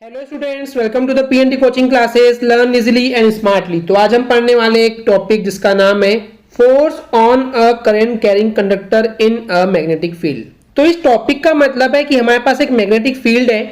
Hello students, welcome to the PNT coaching classes learn easily and smartly. तो आज हम पढ़ने वाले एक टॉपिक जिसका नाम है force on a current carrying conductor in a magnetic field. तो इस टॉपिक का मतलब है कि हमारे पास एक मैग्नेटिक फील्ड है।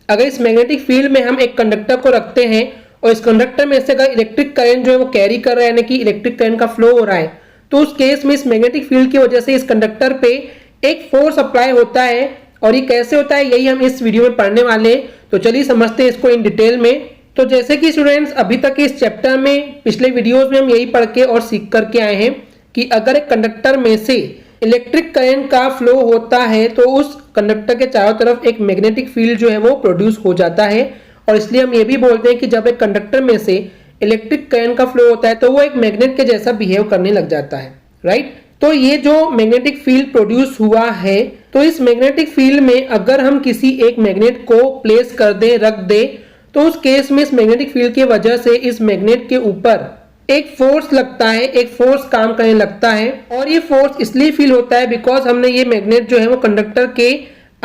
अगर इस मैग्नेटिक फील्ड में हम एक कंडक्टर को रखते हैं और इस कंडक्टर में से अगर इलेक्ट्रिक करंट जो है वो कैरी कर रहा है, यानी कि इलेक्ट्रिक करंट का फ्लो हो रहा है, तो उस केस में इस मैग्नेटिक फील्ड की वजह से इस कंडक्टर पे एक फोर्स अप्लाई होता है। और ये कैसे होता है यही हम इस वीडियो में पढ़ने वाले हैं। तो चलिए समझते हैं इसको इन डिटेल में। तो जैसे कि स्टूडेंट्स अभी तक इस चैप्टर में पिछले वीडियोस में हम यही पढ़ के और सीख करके आए हैं कि अगर एक कंडक्टर में से इलेक्ट्रिक करंट का फ्लो होता है तो उस कंडक्टर के चारों तरफ एक मैग्नेटिक फील्ड जो है वो प्रोड्यूस हो जाता है। और इसलिए हम ये भी बोलते हैं कि जब एक कंडक्टर में से इलेक्ट्रिक करंट का फ्लो होता है तो वो एक मैग्नेट के जैसा बिहेव करने लग जाता है, राइट। तो ये जो मैग्नेटिक फील्ड प्रोड्यूस हुआ है, तो इस मैग्नेटिक फील्ड में अगर हम किसी एक मैग्नेट को प्लेस कर दें, रख दें, तो उस केस में इस मैग्नेटिक फील्ड की वजह से इस मैग्नेट के ऊपर एक फोर्स लगता है, एक फोर्स काम करने लगता है। और ये फोर्स इसलिए फील होता है बिकॉज हमने ये मैग्नेट जो है वो कंडक्टर के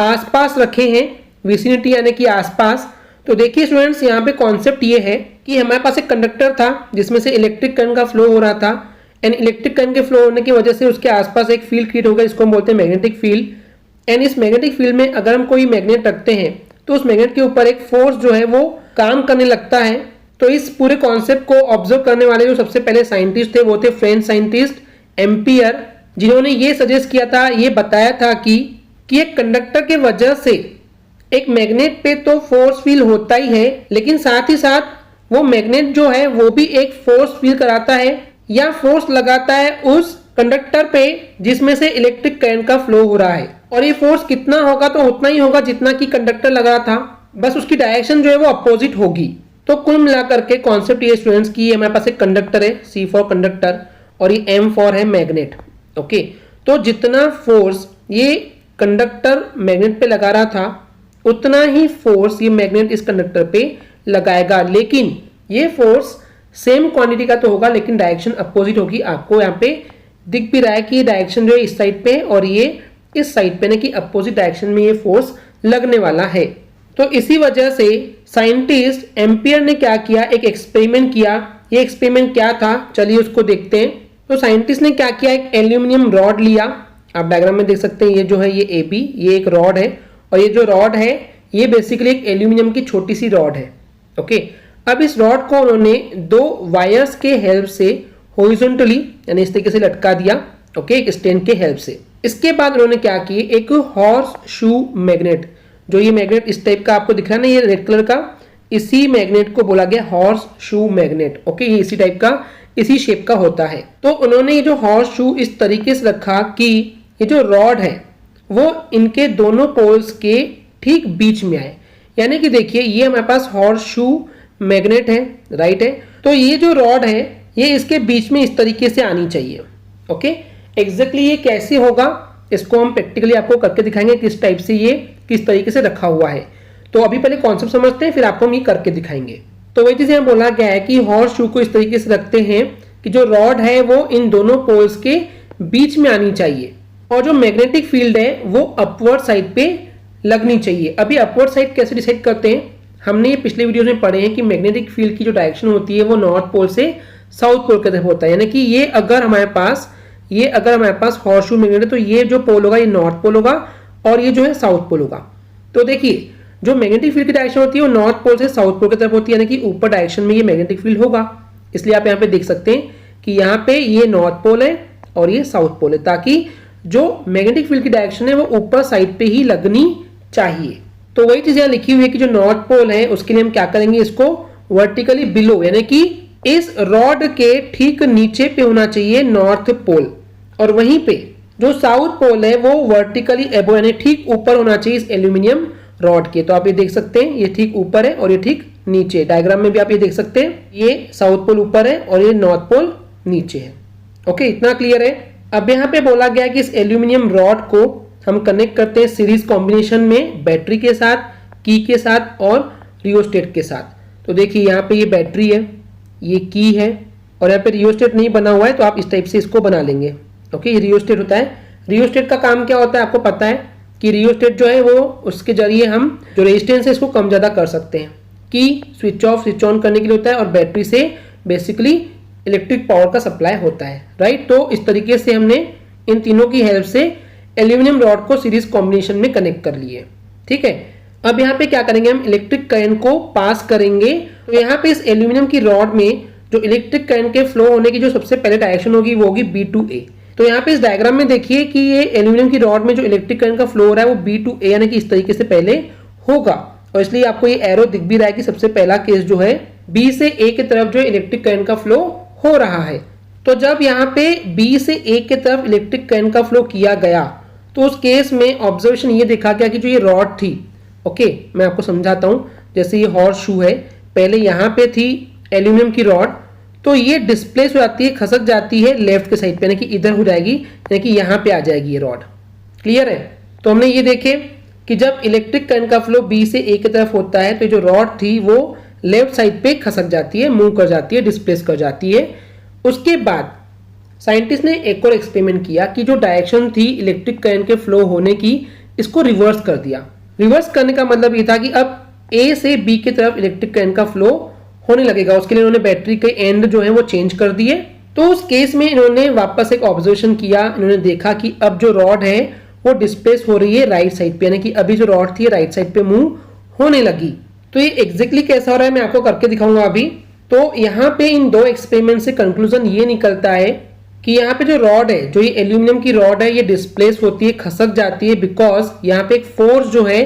आसपास रखे हैं, विसिनिटी यानी कि आसपास। तो देखिए स्टूडेंट्स, यहाँ पे कॉन्सेप्ट ये है कि हमारे पास एक कंडक्टर था जिसमें से इलेक्ट्रिक करंट का फ्लो हो रहा था, एंड इलेक्ट्रिक करंट के फ्लो होने की वजह से उसके आसपास एक फील्ड क्रिएट होगा, इसको हम बोलते हैं मैग्नेटिक फील्ड। एंड इस मैग्नेटिक फील्ड में अगर हम कोई मैग्नेट रखते हैं तो उस मैग्नेट के ऊपर एक फोर्स जो है वो काम करने लगता है। तो इस पूरे कॉन्सेप्ट को ऑब्जर्व करने वाले जो सबसे पहले साइंटिस्ट थे वो थे फ्रेंच साइंटिस्ट एम्पियर, जिन्होंने ये सजेस्ट किया था, ये बताया था कि एक कंडक्टर के वजह से एक मैग्नेट पे तो फोर्स फील होता ही है, लेकिन साथ ही साथ वो मैग्नेट जो है वो भी एक फोर्स फील कराता है या फोर्स लगाता है उस कंडक्टर पे जिसमें से इलेक्ट्रिक करंट का फ्लो हो रहा है। और ये फोर्स कितना होगा तो उतना ही होगा जितना कि कंडक्टर लगा था, बस उसकी डायरेक्शन जो है वो अपोजिट होगी। तो कुल मिलाकर के कॉन्सेप्ट ये स्टूडेंट्स की हमारे पास एक कंडक्टर है, सी फॉर कंडक्टर, और ये एम फॉर है मैग्नेट। ओके, तो जितना फोर्स ये कंडक्टर मैग्नेट पे लगा रहा था उतना ही फोर्स ये मैग्नेट इस कंडक्टर पे लगाएगा, लेकिन ये फोर्स सेम क्वांटिटी का तो होगा लेकिन डायरेक्शन अपोजिट होगी। आपको यहाँ पे दिख भी रहा है कि डायरेक्शन जो है इस साइड पे और ये इस साइड पे, ना कि अपोजिट डायरेक्शन में ये फोर्स लगने वाला है। तो इसी वजह से साइंटिस्ट एम्पियर ने क्या किया, एक एक्सपेरिमेंट किया। ये एक्सपेरिमेंट क्या था चलिए उसको देखते हैं। तो साइंटिस्ट ने क्या किया, एक एल्यूमिनियम रॉड लिया, आप डायग्राम में देख सकते हैं, ये जो है ये AB, ये एक रॉड है, और ये जो रॉड है ये बेसिकली एक एल्यूमिनियम की छोटी सी रॉड है। ओके, अब इस रॉड को उन्होंने दो वायर्स के हेल्प से हॉरिजॉन्टली यानी इस तरीके से लटका दिया, ओके, एक स्टैंड के हेल्प से। इसके बाद उन्होंने क्या किए, एक हॉर्स शू मैग्नेट, जो ये मैग्नेट इस टाइप का आपको दिख रहा है ना, ये रेड कलर का, इसी मैग्नेट को बोला गया हॉर्स शू मैग्नेट। ओके, ये इसी टाइप का, इसी शेप का होता है। तो उन्होंने ये जो हॉर्स शू इस तरीके से रखा कि ये जो रॉड है वो इनके दोनों पोल्स के ठीक बीच में आए। यानी कि देखिए ये हमारे पास हॉर्स शू मैग्नेट है, राइट है, तो ये जो रॉड है ये इसके बीच में इस तरीके से आनी चाहिए। ओके, एग्जैक्टली ये कैसे होगा इसको हम प्रैक्टिकली आपको करके दिखाएंगे, किस टाइप से ये किस तरीके से रखा हुआ है। तो अभी पहले कॉन्सेप्ट समझते हैं, फिर आपको हम ये करके दिखाएंगे। तो वही चीज यहाँ बोला गया है कि हॉर्स शू को इस तरीके से रखते हैं कि जो रॉड है वो इन दोनों पोल्स के बीच में आनी चाहिए, और जो मैग्नेटिक फील्ड है वो अपवर्ड साइड पे लगनी चाहिए। अभी अपवर्ड साइड कैसे डिसाइड करते हैं, हमने ये पिछले वीडियो में पढ़े हैं कि मैग्नेटिक फील्ड की जो डायरेक्शन होती है वो नॉर्थ पोल से साउथ पोल की तरफ होता है। यानी कि ये अगर हमारे पास हॉर्स शू मैग्नेट है तो ये जो पोल होगा ये नॉर्थ पोल होगा और ये जो है साउथ पोल होगा। तो देखिए जो मैग्नेटिक फील्ड की डायरेक्शन होती है वो नॉर्थ पोल से साउथ पोल की तरफ होती है, यानी कि ऊपर डायरेक्शन में ये मैग्नेटिक फील्ड होगा। इसलिए आप यहाँ पे देख सकते हैं कि यहाँ पे ये नॉर्थ पोल है और ये साउथ पोल है, ताकि जो मैग्नेटिक फील्ड की डायरेक्शन है वो ऊपर साइड पे ही लगनी चाहिए। तो वही चीज यहाँ लिखी हुई है कि जो नॉर्थ पोल है उसके लिए हम क्या करेंगे, इसको वर्टिकली बिलो यानी कि इस रॉड के ठीक नीचे पे होना चाहिए नॉर्थ पोल, और वहीं पे जो साउथ पोल है वो वर्टिकली एबो यानी ठीक ऊपर होना चाहिए इस एल्यूमिनियम रॉड के। तो आप ये देख सकते हैं ये ठीक ऊपर है और ये ठीक नीचे, डायग्राम में भी आप ये देख सकते हैं, ये साउथ पोल ऊपर है और ये नॉर्थ पोल नीचे है। ओके, इतना क्लियर है। अब यहाँ पे बोला गया कि इस एल्यूमिनियम रॉड को हम कनेक्ट करते हैं सीरीज कॉम्बिनेशन में बैटरी के साथ, की के साथ और रियोस्टेट के साथ। तो देखिए यहाँ पे ये बैटरी है, ये की है, और यहाँ पे रियोस्टेट नहीं बना हुआ है तो आप इस टाइप से इसको बना लेंगे। ओके, ये रियोस्टेट होता है। रियोस्टेट का काम क्या होता है आपको पता है कि रियोस्टेट जो है वो उसके जरिए हम जो रेजिस्टेंस है इसको कम ज़्यादा कर सकते हैं। की स्विच ऑफ स्विच ऑन करने के लिए होता है और बैटरी से बेसिकली इलेक्ट्रिक पावर का सप्लाई होता है, राइट। तो इस तरीके से हमने इन तीनों की हेल्प से एल्यूमिनियम रॉड को सीरीज कॉम्बिनेशन में कनेक्ट कर लिए, ठीक है। अब यहाँ पे क्या करेंगे, हम इलेक्ट्रिक करंट को पास करेंगे। तो यहाँ पे इस एल्यूमिनियम की रॉड में जो इलेक्ट्रिक करंट के फ्लो होने की जो सबसे पहले डायरेक्शन होगी वो होगी B2A। तो यहाँ पे इस डायग्राम में देखिए कि ये एल्यूमिनियम की रॉड में जो इलेक्ट्रिक करंट का फ्लो हो रहा है वो B2A यानी कि इस तरीके से पहले होगा, और इसलिए आपको ये एरो दिख भी रहा है कि सबसे पहला केस जो है B से A की तरफ जो इलेक्ट्रिक करंट का फ्लो हो रहा है। तो जब यहाँ पे B से A की तरफ इलेक्ट्रिक करंट का फ्लो किया गया तो उस केस में ऑब्जर्वेशन ये देखा गया कि जो ये रॉड थी, ओके मैं आपको समझाता हूँ। जैसे ये हॉर्स शू है, पहले यहाँ पे थी एल्यूमिनियम की रॉड, तो ये डिस्प्लेस हो जाती है, खसक जाती है लेफ्ट के साइड पे, यानी कि इधर हो जाएगी, यानी कि यहाँ पे आ जाएगी ये रॉड। क्लियर है। तो हमने ये देखे कि जब इलेक्ट्रिक करंट का फ्लो B से A की तरफ होता है तो जो रॉड थी वो लेफ्ट साइड पे खसक जाती है, मूव कर जाती है, डिस्प्लेस कर जाती है। उसके बाद साइंटिस्ट ने एक और एक्सपेरिमेंट किया कि जो डायरेक्शन थी इलेक्ट्रिक करंट के फ्लो होने की, इसको रिवर्स कर दिया। रिवर्स करने का मतलब ये था कि अब A से B की तरफ इलेक्ट्रिक करंट का फ्लो होने लगेगा। उसके लिए इन्होंने बैटरी के एंड जो है वो चेंज कर दिए। तो उस केस में इन्होंने वापस एक ऑब्जर्वेशन किया, इन्होंने देखा कि अब जो रॉड है वो डिस्प्लेस हो रही है राइट साइड पे, यानी कि अभी जो रॉड थी राइट साइड पे मूव होने लगी। तो ये एग्जैक्टली कैसा हो रहा है मैं आपको करके दिखाऊंगा अभी। तो यहाँ पे इन दो एक्सपेरिमेंट से कंक्लूजन ये निकलता है कि यहाँ पे जो रॉड है, जो ये एल्यूमिनियम की रॉड है, ये डिस्प्लेस होती है, खसक जाती है, बिकॉज यहाँ पे एक फोर्स जो है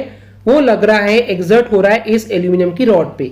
वो लग रहा है, एक्सर्ट हो रहा है इस एल्यूमिनियम की रॉड पे।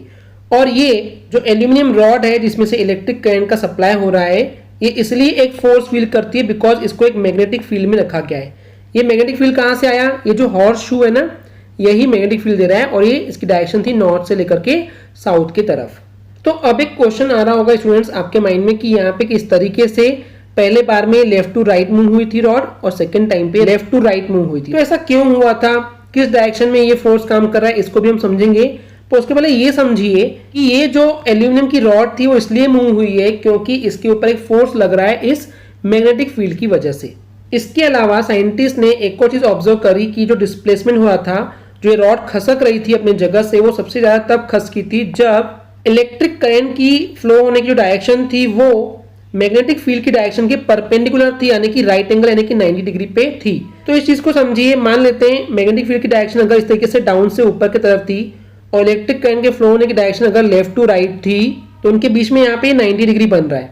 और ये जो एल्यूमिनियम रॉड है जिसमें से इलेक्ट्रिक करंट का सप्लाई हो रहा है, ये इसलिए एक फोर्स फील करती है बिकॉज इसको एक मैग्नेटिक फील्ड में रखा गया है। ये मैग्नेटिक फील्ड कहाँ से आया, ये जो हॉर्स शू है ना, यही मैग्नेटिक फील्ड दे रहा है, और ये इसकी डायरेक्शन थी नॉर्थ से लेकर के साउथ की तरफ। तो अब एक क्वेश्चन आ रहा होगा स्टूडेंट्स आपके माइंड में कि यहाँ पे किस तरीके से पहले बार में लेफ्ट टू राइट मूव हुई थी रॉड और सेकंड टाइम पे लेफ्ट टू राइट मूव हुई थी। तो ऐसा क्यों हुआ था, किस डायरेक्शन में ये फोर्स काम कर रहा है, इसको भी हम समझेंगे। तो उसके पहले ये समझिए कि ये जो एल्यूमिनियम की रॉड थी वो इसलिए मूव हुई है क्योंकि इसके ऊपर एक फोर्स लग रहा है इस मैग्नेटिक फील्ड की वजह से। इसके अलावा साइंटिस्ट ने एक और चीज ऑब्जर्व करी कि जो डिस्प्लेसमेंट हो रहा था, जो ये रॉड खसक रही थी अपने जगह से, वो सबसे ज्यादा तब खसकी थी जब इलेक्ट्रिक करंट की फ्लो होने की जो डायरेक्शन थी वो मैग्नेटिक फील्ड की डायरेक्शन के परपेंडिकुलर थी, यानी कि राइट एंगल यानी कि 90 डिग्री पे थी। तो इस चीज को समझिए, मान लेते हैं मैग्नेटिक फील्ड की डायरेक्शन अगर इस तरीके से डाउन से ऊपर की तरफ थी और इलेक्ट्रिक करंट के फ्लो होने की डायरेक्शन अगर लेफ्ट टू राइट थी, तो उनके बीच में यहाँ पे 90 डिग्री बन रहा है।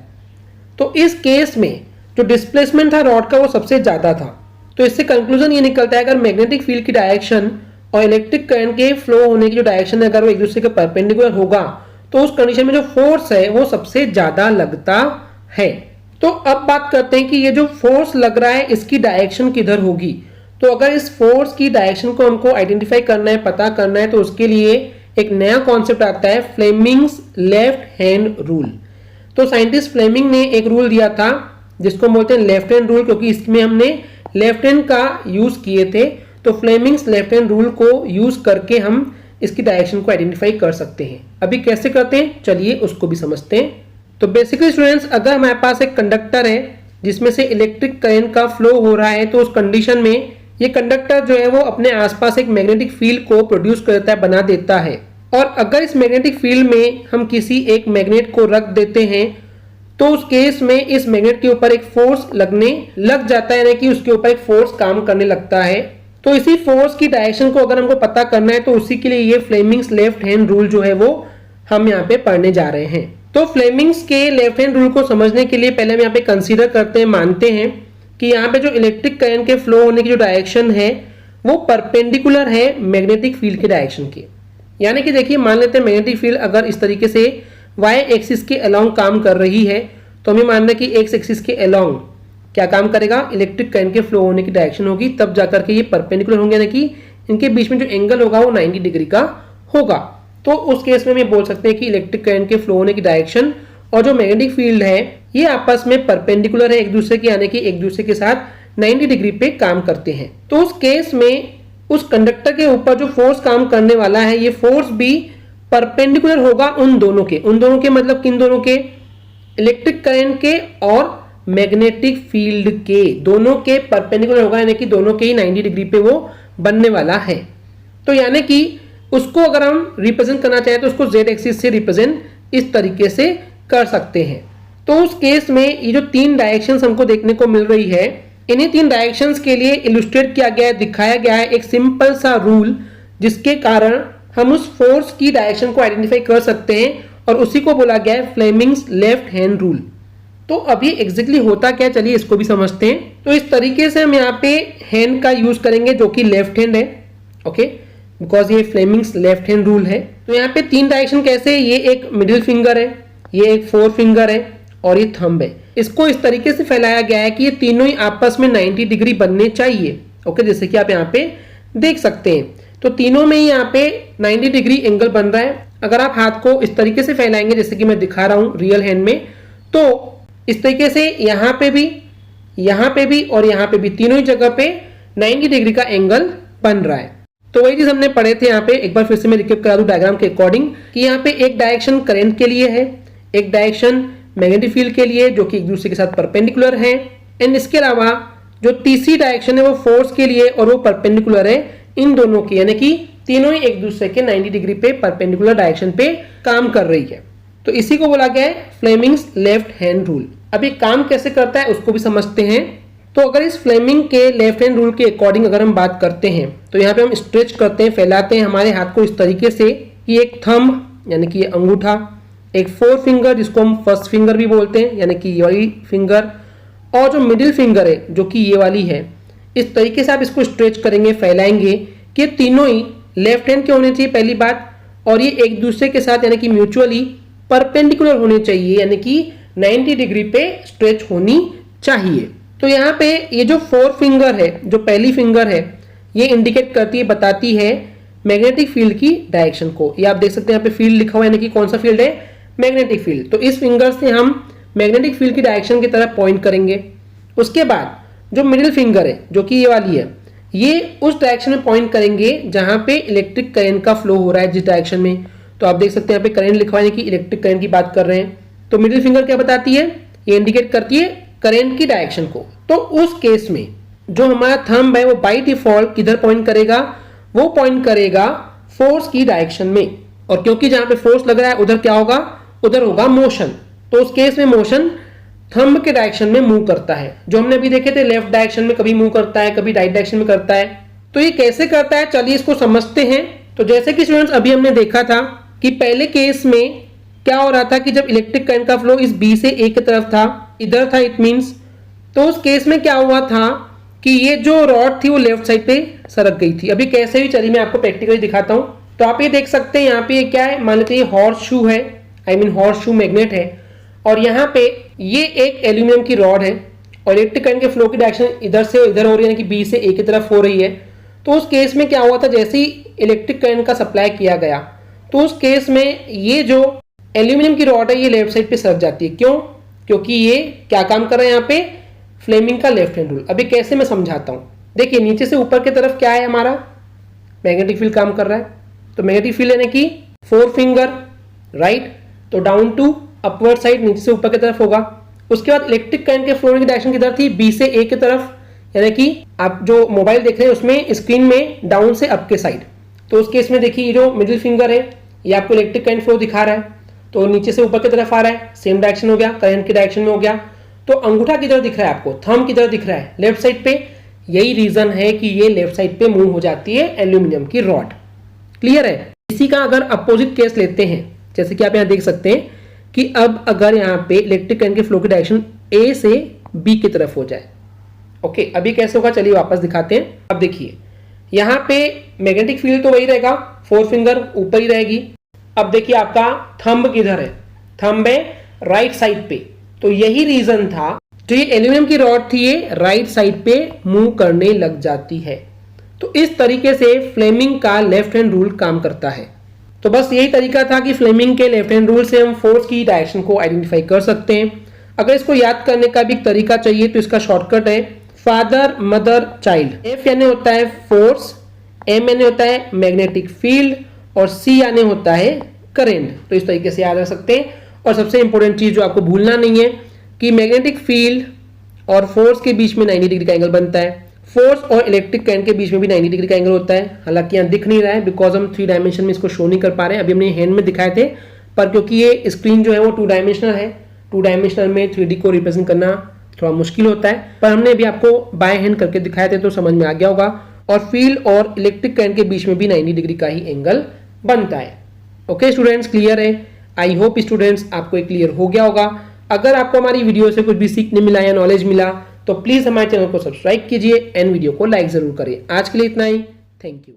तो इस केस में जो डिस्प्लेसमेंट था रॉड का वो सबसे ज्यादा था। तो इससे कंक्लूजन ये निकलता है अगर मैग्नेटिक फील्ड की डायरेक्शन और इलेक्ट्रिक करंट के फ्लो होने की जो डायरेक्शन है अगर वो एक दूसरे के परपेंडिकुलर होगा तो उस कंडीशन में जो फोर्स है वो सबसे ज्यादा लगता है। तो अब बात करते हैं कि ये जो फोर्स लग रहा है इसकी डायरेक्शन किधर होगी। तो अगर इस फोर्स की डायरेक्शन को हमको आइडेंटिफाई करना है, पता करना है, तो उसके लिए एक नया कॉन्सेप्ट आता है, फ्लेमिंग्स लेफ्ट हैंड रूल। तो साइंटिस्ट फ्लेमिंग ने एक रूल दिया था जिसको बोलते हैं लेफ्ट हैंड रूल, क्योंकि इसमें हमने लेफ्ट हैंड का यूज किए थे। तो फ्लेमिंग्स लेफ्ट हैंड रूल को यूज करके हम इसकी डायरेक्शन को आइडेंटिफाई कर सकते हैं। अभी कैसे करते हैं चलिए उसको भी समझते हैं। तो बेसिकली स्टूडेंट्स, अगर हमारे पास एक कंडक्टर है जिसमें से इलेक्ट्रिक करंट का फ्लो हो रहा है, तो उस कंडीशन में ये कंडक्टर जो है वो अपने आसपास एक मैग्नेटिक फील्ड को प्रोड्यूस करता है, बना देता है। और अगर इस मैग्नेटिक फील्ड में हम किसी एक मैग्नेट को रख देते हैं तो उस केस में इस मैग्नेट के ऊपर एक फोर्स लगने लग जाता है, यानी कि उसके ऊपर एक फोर्स काम करने लगता है। तो इसी फोर्स की डायरेक्शन को अगर हमको पता करना है तो उसी के लिए ये फ्लेमिंग्स लेफ्ट हैंड रूल जो है वो हम यहाँ पे पढ़ने जा रहे हैं। तो फ्लेमिंग्स के लेफ्ट हैंड रूल को समझने के लिए पहले हम यहाँ पे कंसीडर करते हैं, मानते हैं कि यहाँ पे जो इलेक्ट्रिक करंट के फ्लो होने की जो डायरेक्शन है वो परपेंडिकुलर है मैग्नेटिक फील्ड के डायरेक्शन के। यानी कि देखिए, मान लेते हैं मैग्नेटिक फील्ड अगर इस तरीके से वाई एक्सिस के अलोंग काम कर रही है, तो हमें मानना है कि एक्स एक्सिस के अलोंग क्या काम करेगा, इलेक्ट्रिक करंट के फ्लो होने की डायरेक्शन होगी, तब जाकर के ये परपेंडिकुलर होंगे, यानी कि इनके बीच में जो एंगल होगा वो 90 डिग्री का होगा। तो उस केस में हम बोल सकते हैं कि इलेक्ट्रिक करंट के फ्लो होने की डायरेक्शन और जो मैग्नेटिक फील्ड है ये आपस में परपेंडिकुलर है एक दूसरे के, यानी कि एक दूसरे के साथ 90 डिग्री पे काम करते हैं। तो उस केस में उस कंडक्टर के ऊपर जो फोर्स काम करने वाला है ये फोर्स भी परपेंडिकुलर होगा उन दोनों के मतलब किन दोनों के, इलेक्ट्रिक करंट के और मैग्नेटिक फील्ड के, दोनों के परपेंडिकुलर होगा, यानी कि दोनों के ही 90 डिग्री पे वो बनने वाला है। तो यानी कि उसको अगर हम रिप्रेजेंट करना चाहें तो उसको z एक्सिस से रिप्रेजेंट इस तरीके से कर सकते हैं। तो उस केस में ये जो 3 डायरेक्शंस हमको देखने को मिल रही है, इन्हीं 3 डायरेक्शंस के लिए इलुस्ट्रेट किया गया है, दिखाया गया है एक सिंपल सा रूल, जिसके कारण हम उस फोर्स की डायरेक्शन को आइडेंटिफाई कर सकते हैं और उसी को बोला गया है फ्लेमिंग्स लेफ्ट हैंड रूल। तो अभी एग्जैक्टली होता क्या, चलिए इसको भी समझते हैं। तो इस तरीके से हम यहाँ पे हैंड का यूज करेंगे जो कि लेफ्ट हैंड है, ओके, बिकॉज ये फ्लेमिंग्स लेफ्ट हैंड रूल है। तो यहाँ पे 3 डायरेक्शन कैसे, ये एक मिडिल फिंगर है, ये एक फोर फिंगर है और ये थंब है। इसको इस तरीके से फैलाया गया है कि ये तीनों ही आपस में 90 डिग्री बनने चाहिए, ओके, जैसे कि आप यहाँ पे देख सकते हैं। तो तीनों में ही यहाँ पे 90 डिग्री एंगल बन रहा है। अगर आप हाथ को इस तरीके से फैलाएंगे जैसे कि मैं दिखा रहा हूँ रियल हैंड में, तो इस तरीके से यहाँ पे भी और यहाँ पे भी तीनों ही जगह पे 90 डिग्री का एंगल बन रहा है। तो वही चीज हमने पढ़े थे यहाँ पे, एक बार फिर से मैं रिकेप करा दूं डायग्राम के अकॉर्डिंग कि यहाँ पे एक डायरेक्शन करंट के लिए है, एक डायरेक्शन मैग्नेटिक फील्ड के लिए जो कि एक दूसरे के साथ परपेंडिकुलर है, एंड इसके अलावा जो तीसरी डायरेक्शन है वो फोर्स के लिए और वो परपेंडिकुलर है इन दोनों की, यानी कि तीनों ही एक दूसरे के 90 डिग्री पे परपेंडिकुलर डायरेक्शन पे काम कर रही है। तो इसी को बोला गया है फ्लेमिंग्स लेफ्ट हैंड रूल। अब ये काम कैसे करता है उसको भी समझते हैं। तो अगर इस फ्लेमिंग के लेफ्ट हैंड रूल के अकॉर्डिंग अगर हम बात करते हैं तो यहाँ पे हम स्ट्रेच करते हैं, फैलाते हैं हमारे हाथ को इस तरीके से कि एक थंब यानी कि ये अंगूठा, एक फोर फिंगर जिसको हम फर्स्ट फिंगर भी बोलते हैं यानी कि ये वाली फिंगर, और जो मिडिल फिंगर है जो कि ये वाली है, इस तरीके से आप इसको स्ट्रेच करेंगे, फैलाएंगे कि तीनों ही लेफ्ट हैंड के होने चाहिए पहली बात, और ये एक दूसरे के साथ यानी कि म्यूचुअली परपेंडिकुलर होने चाहिए, यानी कि 90 डिग्री पे स्ट्रेच होनी चाहिए। तो यहाँ पे ये जो फोर फिंगर है, जो पहली फिंगर है, ये इंडिकेट करती है, बताती है मैग्नेटिक फील्ड की डायरेक्शन को। ये आप देख सकते हैं यहाँ पे फील्ड लिखा हुआ है, यानी कि कौन सा फील्ड है, मैग्नेटिक फील्ड। तो इस फिंगर से हम मैग्नेटिक फील्ड की डायरेक्शन की तरफ पॉइंट करेंगे। उसके बाद जो मिडिल फिंगर है जो कि ये वाली है, ये उस डायरेक्शन में पॉइंट करेंगे जहां पे इलेक्ट्रिक करंट का फ्लो हो रहा है, जिस डायरेक्शन में। तो आप देख सकते हैं यहाँ पे करंट लिखा हुआ है कि इलेक्ट्रिक करंट की बात कर रहे हैं। तो मिडिल फिंगर क्या बताती है, ये इंडिकेट करती है करंट की डायरेक्शन को। तो उस केस में जो हमारा थंब है वो बाय डिफॉल्ट किधर पॉइंट करेगा, वो पॉइंट करेगा फोर्स की डायरेक्शन में, और क्योंकि जहां पे फोर्स लग रहा है उधर क्या होगा, उधर होगा मोशन। तो उस केस में मोशन थंब के डायरेक्शन में मूव करता है, जो हमने अभी देखे थे लेफ्ट डायरेक्शन में कभी मूव करता है, कभी राइट डायरेक्शन में करता है। तो ये कैसे करता है, चलिए इसको समझते हैं। तो जैसे कि स्टूडेंट्स अभी हमने देखा था कि पहले केस में क्या हो रहा था कि जब इलेक्ट्रिक करंट का फ्लो इस बी से ए की तरफ था, इधर था इट मींस, तो उस केस में क्या हुआ था कि ये जो रॉड थी वो लेफ्ट साइड पे सरक गई थी। अभी कैसे भी, चलिए मैं आपको प्रैक्टिकली दिखाता हूं। तो आप ये देख सकते हैं यहाँ पे ये क्या है, मान लेते हैं हॉर्स शू है, I mean horse shoe magnet है, और यहाँ पे ये एक एल्यूमिनियम की रॉड है और इलेक्ट्रिक करंट के फ्लो की डायरेक्शन इधर से इधर हो रही है, यानी कि बी से ए की तरफ हो रही है। तो उस केस में क्या हुआ था, जैसे ही इलेक्ट्रिक करंट का सप्लाई किया गया तो उस केस में ये जो एल्यूमिनियम की रॉड है ये लेफ्ट साइड पे सरक जाती है। क्यों, क्योंकि ये क्या काम कर रहा है यहाँ पे, फ्लेमिंग का लेफ्ट हैंड रूल। अभी कैसे मैं समझाता हूँ। देखिए नीचे से ऊपर की तरफ क्या है, हमारा मैग्नेटिक फील्ड काम कर रहा है। तो मैग्नेटिक फील्ड यानी कि फोर फिंगर राइट, तो डाउन टू अपवर्ड साइड, नीचे से ऊपर की तरफ होगा। उसके बाद इलेक्ट्रिक करंट के फ्लो की डायरेक्शन किधर थी, बी से ए की तरफ, यानी कि आप जो मोबाइल देख रहे हैं उसमें स्क्रीन में डाउन से अप के साइड। तो उस केस में देखिए ये जो मिडिल फिंगर है ये आपको इलेक्ट्रिक करंट फ्लो दिखा रहा है, तो नीचे से ऊपर की तरफ आ रहा है, सेम डायरेक्शन हो गया, करंट की डायरेक्शन में हो गया। तो अंगूठा किधर दिख रहा है आपको, थंब किधर दिख रहा है, लेफ्ट साइड पे। यही रीजन है कि ये लेफ्ट साइड पे मूव हो जाती है एल्यूमिनियम की रॉड। क्लियर है। इसी का अगर अपोजिट केस लेते हैं, जैसे कि आप यहाँ देख सकते हैं कि अब अगर यहाँ पे इलेक्ट्रिक करंट के फ्लो की डायरेक्शन ए से बी की तरफ हो जाए, ओके, अभी कैसे होगा चलिए वापस दिखाते हैं। अब देखिए यहाँ पे मैग्नेटिक फील्ड तो वही रहेगा, फोर फिंगर ऊपर ही रहेगी। अब देखिए आपका थंब किधर है, थंब है राइट साइड पे। तो यही रीजन था जो ये एल्यूमिनियम की रॉड थी ये राइट साइड पे मूव करने लग जाती है। तो इस तरीके से फ्लेमिंग का लेफ्ट हैंड रूल काम करता है। तो बस यही तरीका था कि फ्लेमिंग के लेफ्ट हैंड रूल से हम फोर्स की डायरेक्शन को आइडेंटिफाई कर सकते हैं। अगर इसको याद करने का भी एक तरीका चाहिए तो इसका शॉर्टकट है फादर मदर चाइल्ड। एफ यानी होता है फोर्स, एम यानी होता है मैग्नेटिक फील्ड, और सी यानी होता है करंट। तो इस तरीके से याद रख सकते हैं। और सबसे इंपॉर्टेंट चीज जो आपको भूलना नहीं है कि मैग्नेटिक फील्ड और फोर्स के बीच में 90 डिग्री का एंगल बनता है। फोर्स और इलेक्ट्रिक करंट के बीच में भी 90 डिग्री का एंगल होता है। हालांकि यहाँ दिख नहीं रहा है बिकॉज हम 3 डायमेंशन में इसको शो नहीं कर पा रहे हैं। अभी हमने हैंड में दिखाए थे, पर क्योंकि ये स्क्रीन जो है वो 2 डायमेंशनल है, 2 डायमेंशनल में 3D को रिप्रेजेंट करना थोड़ा मुश्किल होता है, पर हमने अभी आपको बाय हैंड करके दिखाए थे तो समझ में आ गया होगा। और फील्ड और इलेक्ट्रिक करंट के बीच में भी 90 डिग्री का ही एंगल बनता है। ओके स्टूडेंट्स, क्लियर है? आई होप स्टूडेंट्स आपको ये क्लियर हो गया होगा। अगर आपको हमारी वीडियो से कुछ भी सीखने मिला या नॉलेज मिला तो प्लीज हमारे चैनल को सब्सक्राइब कीजिए एंड वीडियो को लाइक जरूर करिए। आज के लिए इतना ही, थैंक यू।